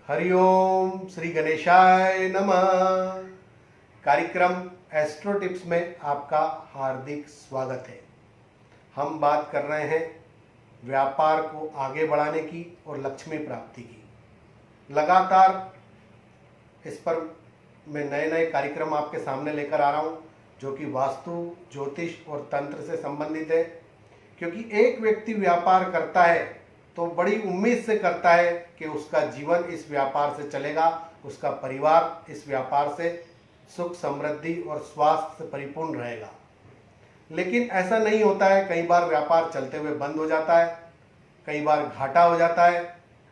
हरिओम श्री गणेशाय नमः। कार्यक्रम एस्ट्रो टिप्स में आपका हार्दिक स्वागत है। हम बात कर रहे हैं व्यापार को आगे बढ़ाने की और लक्ष्मी प्राप्ति की। लगातार इस पर मैं नए नए कार्यक्रम आपके सामने लेकर आ रहा हूं, जो कि वास्तु, ज्योतिष और तंत्र से संबंधित है। क्योंकि एक व्यक्ति व्यापार करता है तो बड़ी उम्मीद से करता है कि उसका जीवन इस व्यापार से चलेगा, उसका परिवार इस व्यापार से सुख, समृद्धि और स्वास्थ्य से परिपूर्ण रहेगा। लेकिन ऐसा नहीं होता है। कई बार व्यापार चलते हुए बंद हो जाता है, कई बार घाटा हो जाता है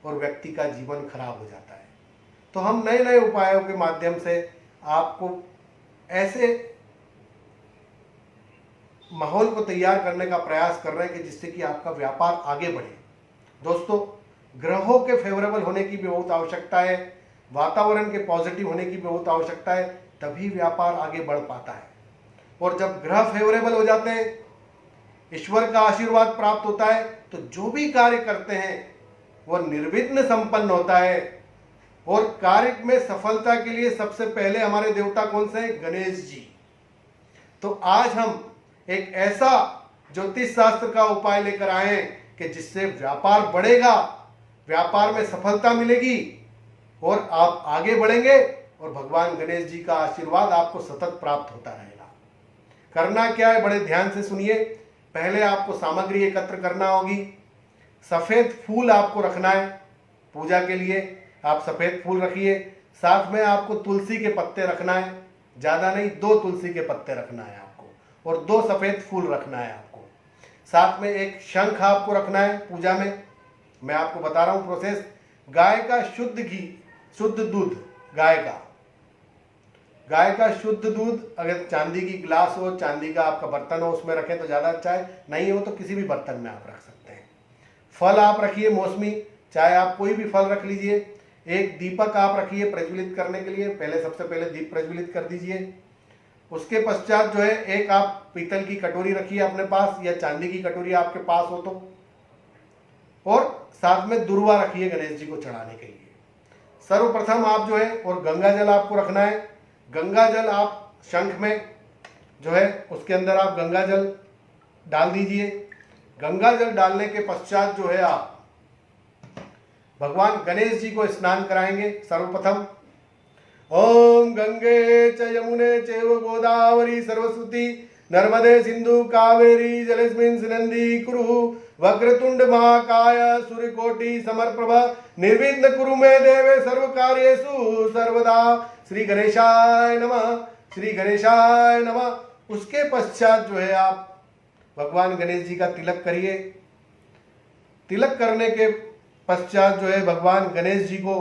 और व्यक्ति का जीवन खराब हो जाता है। तो हम नए नए उपायों के माध्यम से आपको ऐसे माहौल को तैयार करने का प्रयास कर रहे हैं कि जिससे कि आपका व्यापार आगे बढ़े। दोस्तों, ग्रहों के फेवरेबल होने की भी बहुत आवश्यकता है, वातावरण के पॉजिटिव होने की भी बहुत आवश्यकता है, तभी व्यापार आगे बढ़ पाता है। और जब ग्रह फेवरेबल हो जाते हैं, ईश्वर का आशीर्वाद प्राप्त होता है, तो जो भी कार्य करते हैं वह निर्विघ्न संपन्न होता है। और कार्य में सफलता के लिए सबसे पहले हमारे देवता कौन से हैं? गणेश जी। तो आज हम एक ऐसा ज्योतिष शास्त्र का उपाय लेकर आए हैं कि जिससे व्यापार बढ़ेगा, व्यापार में सफलता मिलेगी और आप आगे बढ़ेंगे और भगवान गणेश जी का आशीर्वाद आपको सतत प्राप्त होता रहेगा। करना क्या है, बड़े ध्यान से सुनिए। पहले आपको सामग्री एकत्र करना होगी। सफेद फूल आपको रखना है पूजा के लिए। आप सफेद फूल रखिए। साथ में आपको तुलसी के पत्ते रखना है, ज्यादा नहीं, 2 तुलसी के पत्ते रखना है आपको, और 2 सफेद फूल रखना है आपको। साथ में एक शंख आपको रखना है पूजा में। मैं आपको बता रहा हूं प्रोसेस। गाय का शुद्ध घी, शुद्ध दूध, गाय का शुद्ध दूध, अगर चांदी की गिलास हो, चांदी का आपका बर्तन हो, उसमें रखें तो ज्यादा अच्छा है। नहीं हो तो किसी भी बर्तन में आप रख सकते हैं। फल आप रखिए मौसमी, चाहे आप कोई भी फल रख लीजिए। एक दीपक आप रखिए प्रज्वलित करने के लिए। सबसे पहले दीप प्रज्वलित कर दीजिए। उसके पश्चात जो है, एक आप पीतल की कटोरी रखिए अपने पास, या चांदी की कटोरी आपके पास हो तो, और साथ में दुर्वा रखिए गणेश जी को चढ़ाने के लिए। सर्वप्रथम आप जो है, और गंगा जल आपको रखना है। गंगा जल आप शंख में जो है उसके अंदर आप गंगा जल डाल दीजिए। गंगा जल डालने के पश्चात जो है आप भगवान गणेश जी को स्नान कराएंगे। सर्वप्रथम ओम गंगे च यमुने चैव गोदावरी सरस्वती नर्मदे सिंधु कावेरी जलेस्मिन् सन्निधिं कुरु वक्रतुंड महाकाय सूर्यकोटि समप्रभ निर्विघ्न कुरु मे देवे सर्व कार्येषु सर्वदा। श्री गणेशाय नमः, श्री गणेशाय नमः। उसके पश्चात जो है आप भगवान गणेश जी का तिलक करिए। तिलक करने के पश्चात जो है भगवान गणेश जी को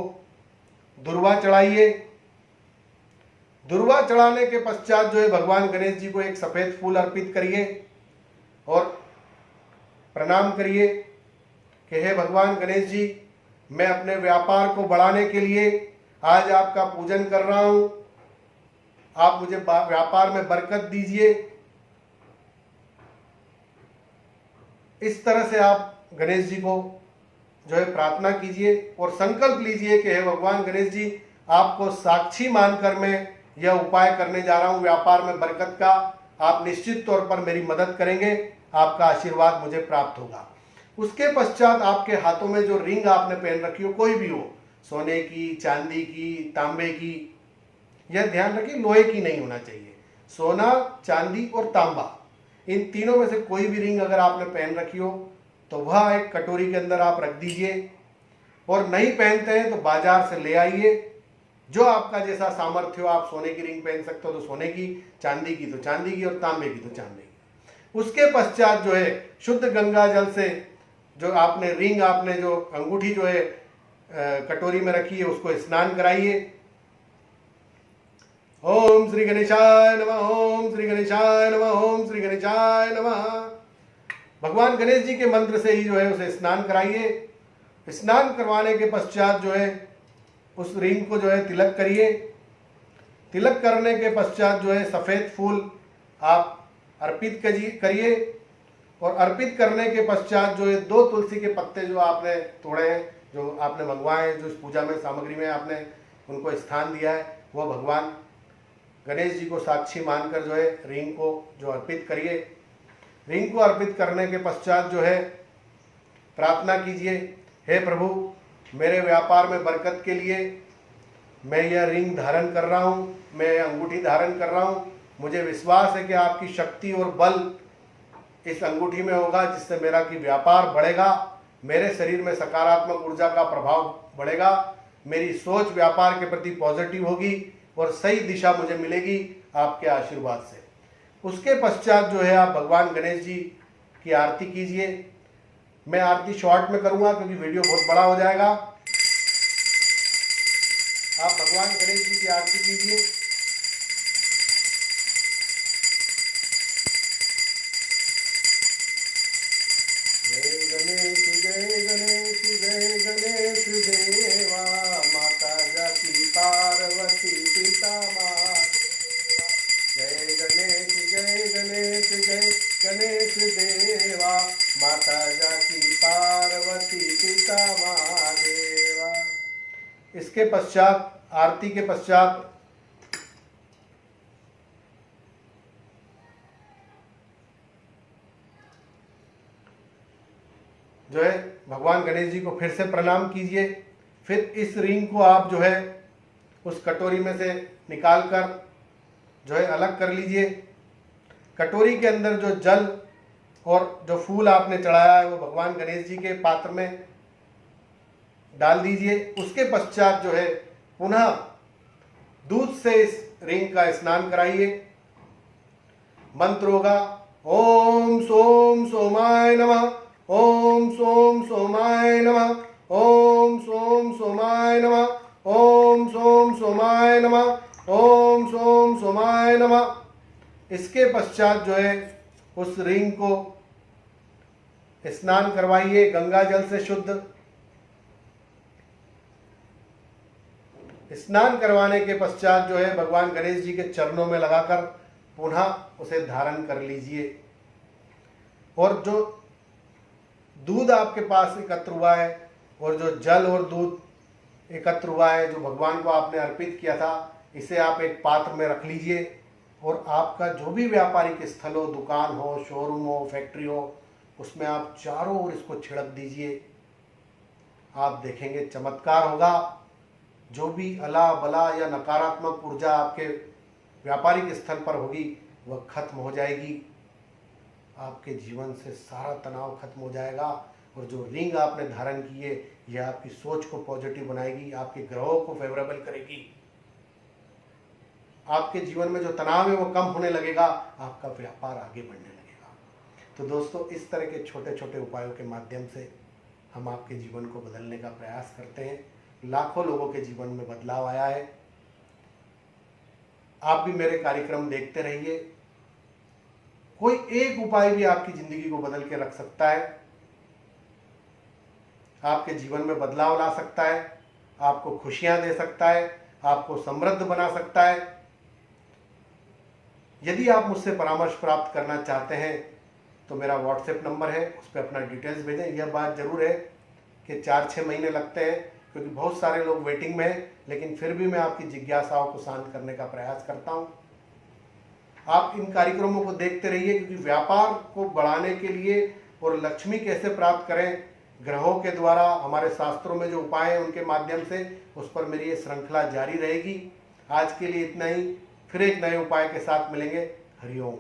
दुर्वा चढ़ाइए। दुर्वा चढ़ाने के पश्चात जो है भगवान गणेश जी को एक सफेद फूल अर्पित करिए और प्रणाम करिए कि हे भगवान गणेश जी, मैं अपने व्यापार को बढ़ाने के लिए आज आपका पूजन कर रहा हूं। आप मुझे व्यापार में बरकत दीजिए। इस तरह से आप गणेश जी को जो है प्रार्थना कीजिए और संकल्प लीजिए कि हे भगवान गणेश जी, आपको साक्षी मानकर मैं यह उपाय करने जा रहा हूं व्यापार में बरकत का। आप निश्चित तौर पर मेरी मदद करेंगे, आपका आशीर्वाद मुझे प्राप्त होगा। उसके पश्चात आपके हाथों में जो रिंग आपने पहन रखी हो, कोई भी हो, सोने की, चांदी की, तांबे की, यह ध्यान रखिए लोहे की नहीं होना चाहिए। सोना, चांदी और तांबा, इन तीनों में से कोई भी रिंग अगर आपने पहन रखी हो तो वह एक कटोरी के अंदर आप रख दीजिए। और नहीं पहनते हैं तो बाजार से ले आइए। जो आपका जैसा सामर्थ्य हो, आप सोने की रिंग पहन सकते हो तो सोने की, चांदी की तो चांदी की, और तांबे की तो चांदी की। उसके पश्चात जो है शुद्ध गंगा जल से जो आपने रिंग, आपने जो अंगूठी जो है कटोरी में रखी है, उसको स्नान कराइए। ओम श्री गणेशाय नमः, ओम श्री गणेशाय नमः, ओम श्री गणेशाय नमः। भगवान गणेश जी के मंत्र से ही जो है उसे स्नान कराइए। स्नान करवाने के पश्चात जो है उस रिंग को जो है तिलक करिए। तिलक करने के पश्चात जो है सफेद फूल आप अर्पित करिए। और अर्पित करने के पश्चात जो है 2 तुलसी के पत्ते जो आपने तोड़े हैं जो आपने मंगवाए, जो इस पूजा में सामग्री में आपने उनको स्थान दिया है, वो भगवान गणेश जी को साक्षी मानकर जो है रिंग को जो अर्पित करिए। रिंग को अर्पित करने के पश्चात जो है प्रार्थना कीजिए, हे प्रभु मेरे व्यापार में बरकत के लिए मैं यह रिंग धारण कर रहा हूँ, मैं यह अंगूठी धारण कर रहा हूँ। मुझे विश्वास है कि आपकी शक्ति और बल इस अंगूठी में होगा, जिससे मेरा कि व्यापार बढ़ेगा, मेरे शरीर में सकारात्मक ऊर्जा का प्रभाव बढ़ेगा, मेरी सोच व्यापार के प्रति पॉजिटिव होगी और सही दिशा मुझे मिलेगी आपके आशीर्वाद से। उसके पश्चात जो है आप भगवान गणेश जी की आरती कीजिए। मैं आरती शॉर्ट में करूंगा क्योंकि वीडियो बहुत बड़ा हो जाएगा। आप भगवान गणेश जी की आरती कीजिए। जय गणेश जय गणेश जय गणेश देवा, माता जाकी पार्वती पिता महादेवा। जय गणेश जय गणेश जय गणेश देवा, माता जाकी पार्वती पिता महादेवा। इसके पश्चात आरती के पश्चात जो है भगवान गणेश जी को फिर से प्रणाम कीजिए। फिर इस रिंग को आप जो है उस कटोरी में से निकाल कर जो है अलग कर लीजिए। कटोरी के अंदर जो जल और जो फूल आपने चढ़ाया है वो भगवान गणेश जी के पात्र में डाल दीजिए। उसके पश्चात जो है पुनः दूध से इस रिंग का स्नान कराइए। मंत्र होगा ओम सोम सोमाय नमः, ओम सोम सोमाय नमः, ओम सोम सोमाय नमः, ओम सोम सोमाय नमः, ओम सोम सोमाय नमः। इसके पश्चात जो है उस रिंग को स्नान करवाइए गंगा जल से शुद्ध। स्नान करवाने के पश्चात जो है भगवान गणेश जी के चरणों में लगाकर पुनः उसे धारण कर लीजिए। और जो दूध आपके पास एकत्र हुआ है और जो जल और दूध एकत्र हुआ है जो भगवान को आपने अर्पित किया था, इसे आप एक पात्र में रख लीजिए। और आपका जो भी व्यापारिक स्थल हो, दुकान हो, शोरूम हो, फैक्ट्री हो, उसमें आप चारों ओर इसको छिड़क दीजिए। आप देखेंगे चमत्कार होगा। जो भी अला बला या नकारात्मक ऊर्जा आपके व्यापारिक स्थल पर होगी वह खत्म हो जाएगी। आपके जीवन से सारा तनाव खत्म हो जाएगा। और जो रिंग आपने धारण की है यह आपकी सोच को पॉजिटिव बनाएगी, आपके ग्रहों को फेवरेबल करेगी। आपके जीवन में जो तनाव है वो कम होने लगेगा, आपका व्यापार आगे बढ़ने लगेगा। तो दोस्तों, इस तरह के छोटे छोटे उपायों के माध्यम से हम आपके जीवन को बदलने का प्रयास करते हैं। लाखों लोगों के जीवन में बदलाव आया है। आप भी मेरे कार्यक्रम देखते रहिए। कोई एक उपाय भी आपकी जिंदगी को बदल के रख सकता है, आपके जीवन में बदलाव ला सकता है, आपको खुशियां दे सकता है, आपको समृद्ध बना सकता है। यदि आप मुझसे परामर्श प्राप्त करना चाहते हैं तो मेरा व्हाट्सएप नंबर है, उस पर अपना डिटेल्स भेजें। यह बात जरूर है कि 4-6 महीने लगते हैं क्योंकि बहुत सारे लोग वेटिंग में हैं, लेकिन फिर भी मैं आपकी जिज्ञासाओं को शांत करने का प्रयास करता हूं। आप इन कार्यक्रमों को देखते रहिए क्योंकि व्यापार को बढ़ाने के लिए और लक्ष्मी कैसे प्राप्त करें ग्रहों के द्वारा, हमारे शास्त्रों में जो उपाय हैं उनके माध्यम से, उस पर मेरी ये श्रृंखला जारी रहेगी। आज के लिए इतना ही। फिर एक नए उपाय के साथ मिलेंगे। हरिओम।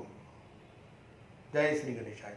जय श्री गणेशाय।